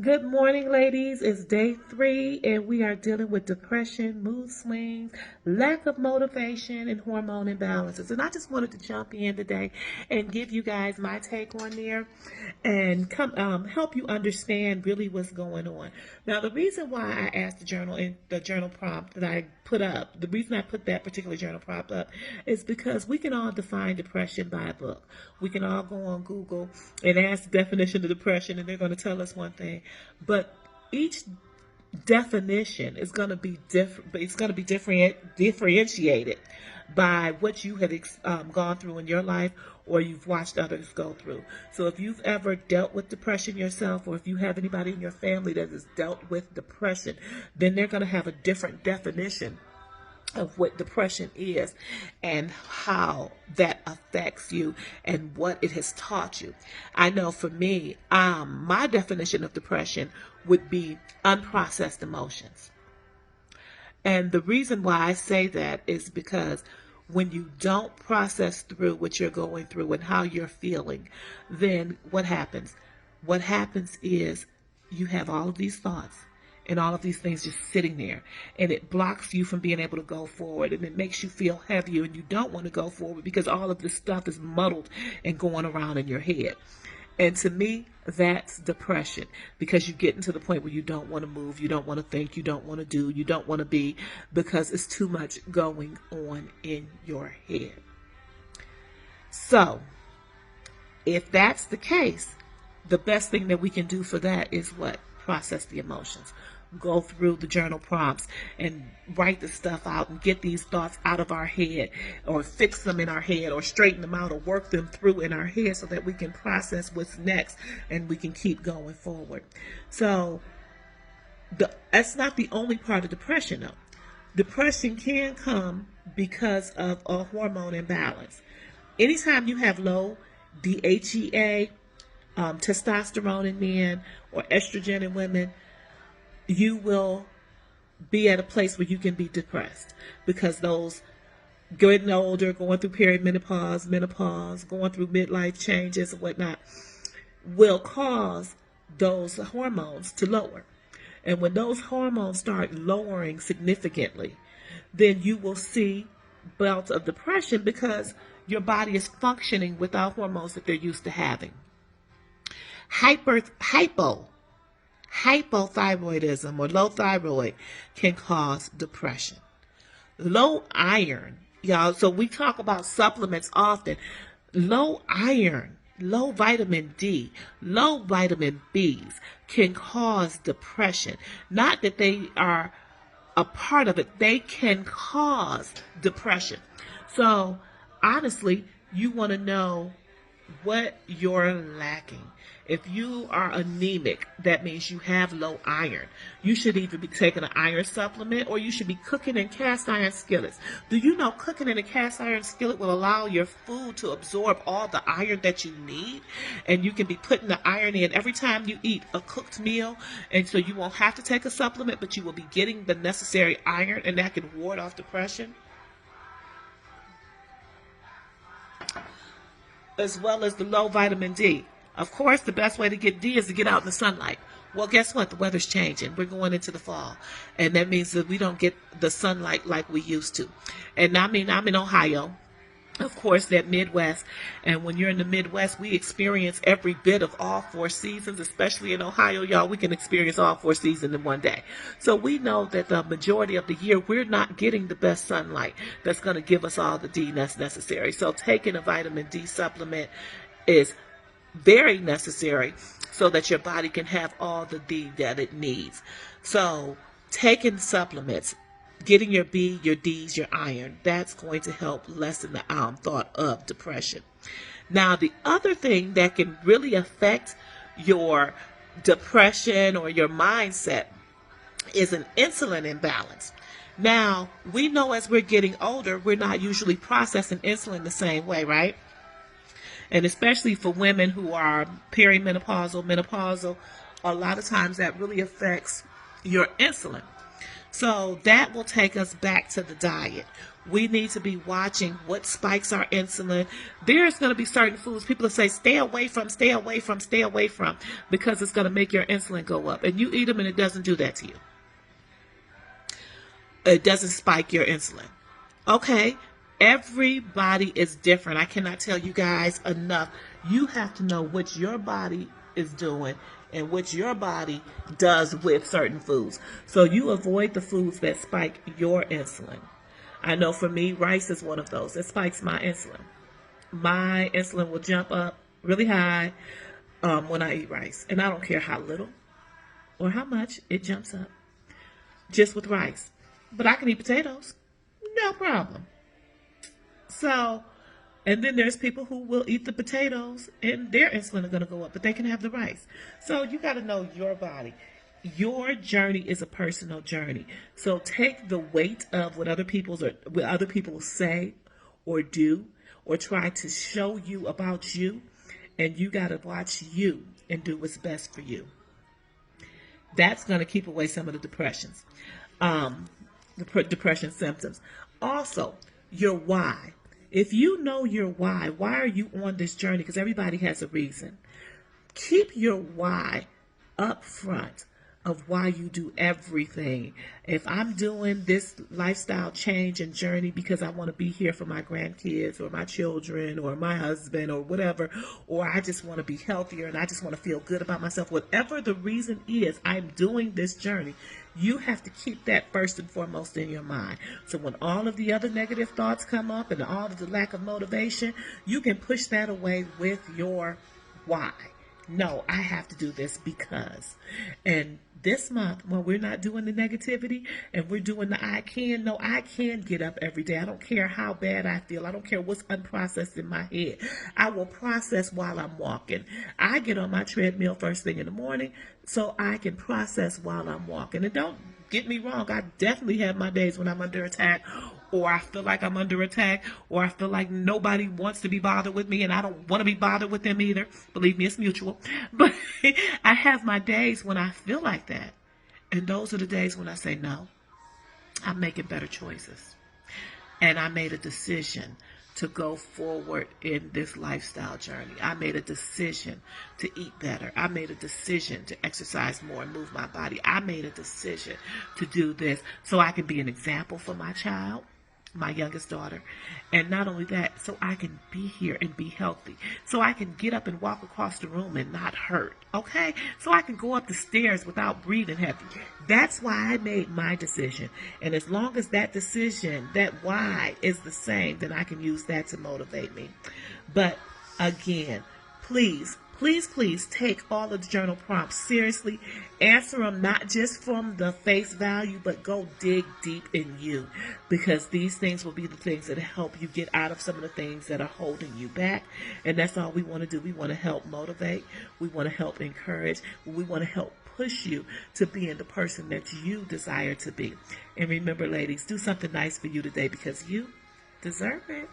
Good morning, ladies. It's day 3, and we are dealing with depression, mood swings, lack of motivation, and hormone imbalances. And I just wanted to jump in today and give you guys my take on there and help you understand really what's going on. Now, the reason why I asked the journal in the journal prompt that I put up, the reason I put that particular journal prompt up is because we can all define depression by a book. We can all go on Google and ask the definition of depression, and they're going to tell us one thing. But each definition is going to be different. It's going to be differentiated by what you have gone through in your life or you've watched others go through. So if you've ever dealt with depression yourself, or if you have anybody in your family that has dealt with depression, then they're going to have a different definition of what depression is and how that affects you and what it has taught you. I know for me, my definition of depression would be unprocessed emotions. And the reason why I say that is because when you don't process through what you're going through and how you're feeling, then what happens? What happens is you have all of these thoughts and all of these things just sitting there, and it blocks you from being able to go forward, and it makes you feel heavier, and you don't want to go forward because all of this stuff is muddled and going around in your head. And to me, that's depression, because you get into the point where you don't want to move, you don't want to think, you don't want to do, you don't want to be, because it's too much going on in your head. So, if that's the case, the best thing that we can do for that is what? Process the emotions. Go through the journal prompts and write the stuff out and get these thoughts out of our head, or fix them in our head, or straighten them out, or work them through in our head so that we can process what's next and we can keep going forward. So that's not the only part of depression, though. Depression can come because of a hormone imbalance. Anytime you have low DHEA, testosterone in men, or estrogen in women, you will be at a place where you can be depressed, because those getting older, going through perimenopause, menopause, going through midlife changes and whatnot, will cause those hormones to lower. And when those hormones start lowering significantly, then you will see bouts of depression, because your body is functioning without hormones that they're used to having. Hypothyroidism, or low thyroid, can cause depression. Low iron, y'all, so we talk about supplements often. Low iron, low vitamin D, low vitamin Bs can cause depression. Not that they are a part of it, they can cause depression. So honestly, you want to know what you're lacking. If you are anemic, that means you have low iron. You should either be taking an iron supplement, or you should be cooking in cast iron skillets. Do you know cooking in a cast iron skillet will allow your food to absorb all the iron that you need? And you can be putting the iron in every time you eat a cooked meal, and so you won't have to take a supplement, but you will be getting the necessary iron, and that can ward off depression. As well as the low vitamin D. Of course, the best way to get D is to get out in the sunlight. Well, guess what? The weather's changing. We're going into the fall. And that means that we don't get the sunlight like we used to. And I'm in Ohio, of course, that Midwest. And when you're in the Midwest, we experience every bit of all 4 seasons, especially in Ohio, y'all. We can experience all 4 seasons in one day. So we know that the majority of the year, we're not getting the best sunlight that's going to give us all the D that's necessary. So taking a vitamin D supplement is very necessary so that your body can have all the D that it needs. So taking supplements, getting your B, your D's, your iron, that's going to help lessen the thought of depression. Now, the other thing that can really affect your depression or your mindset is an insulin imbalance. Now, we know as we're getting older, we're not usually processing insulin the same way, right? And especially for women who are perimenopausal, menopausal, a lot of times that really affects your insulin. So that will take us back to the diet. We need to be watching what spikes our insulin. There's going to be certain foods people say stay away from, stay away from, stay away from, because it's going to make your insulin go up. And you eat them and it doesn't do that to you. It doesn't spike your insulin. Okay, everybody is different. I cannot tell you guys enough. You have to know what your body is doing and what your body does with certain foods. So you avoid the foods that spike your insulin. I know for me, rice is one of those. It spikes my insulin. My insulin will jump up really high when I eat rice. And I don't care how little or how much it jumps up just with rice. But I can eat potatoes. No problem. So, and then there's people who will eat the potatoes and their insulin is going to go up, but they can have the rice. So you got to know your body. Your journey is a personal journey. So take the weight of what other people say or do or try to show you about you, and you got to watch you and do what's best for you. That's going to keep away some of the depressions. Depression symptoms. Also, your why. If you know your why are you on this journey? Because everybody has a reason. Keep your why up front of why you do everything. If I'm doing this lifestyle change and journey because I want to be here for my grandkids or my children or my husband or whatever, or I just want to be healthier and I just want to feel good about myself, whatever the reason is, I'm doing this journey. You have to keep that first and foremost in your mind. So when all of the other negative thoughts come up and all of the lack of motivation, you can push that away with your why. No, I have to do this because. And this month, when we're not doing the negativity and we're doing the I can get up every day. I don't care how bad I feel. I don't care what's unprocessed in my head. I will process while I'm walking. I get on my treadmill first thing in the morning so I can process while I'm walking. And don't get me wrong, I definitely have my days when I'm under attack, or I feel like I'm under attack, or I feel like nobody wants to be bothered with me and I don't want to be bothered with them either. Believe me, it's mutual. But I have my days when I feel like that. And those are the days when I say, no, I'm making better choices. And I made a decision to go forward in this lifestyle journey. I made a decision to eat better. I made a decision to exercise more and move my body. I made a decision to do this so I can be an example for my child, my youngest daughter. And not only that, so I can be here and be healthy. So I can get up and walk across the room and not hurt. Okay? So I can go up the stairs without breathing heavy. That's why I made my decision. And as long as that decision, that why is the same, then I can use that to motivate me. But again, please take all of the journal prompts seriously. Answer them not just from the face value, but go dig deep in you, because these things will be the things that help you get out of some of the things that are holding you back. And that's all we want to do. We want to help motivate. We want to help encourage. We want to help push you to being the person that you desire to be. And remember, ladies, do something nice for you today because you deserve it.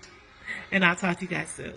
And I'll talk to you guys soon.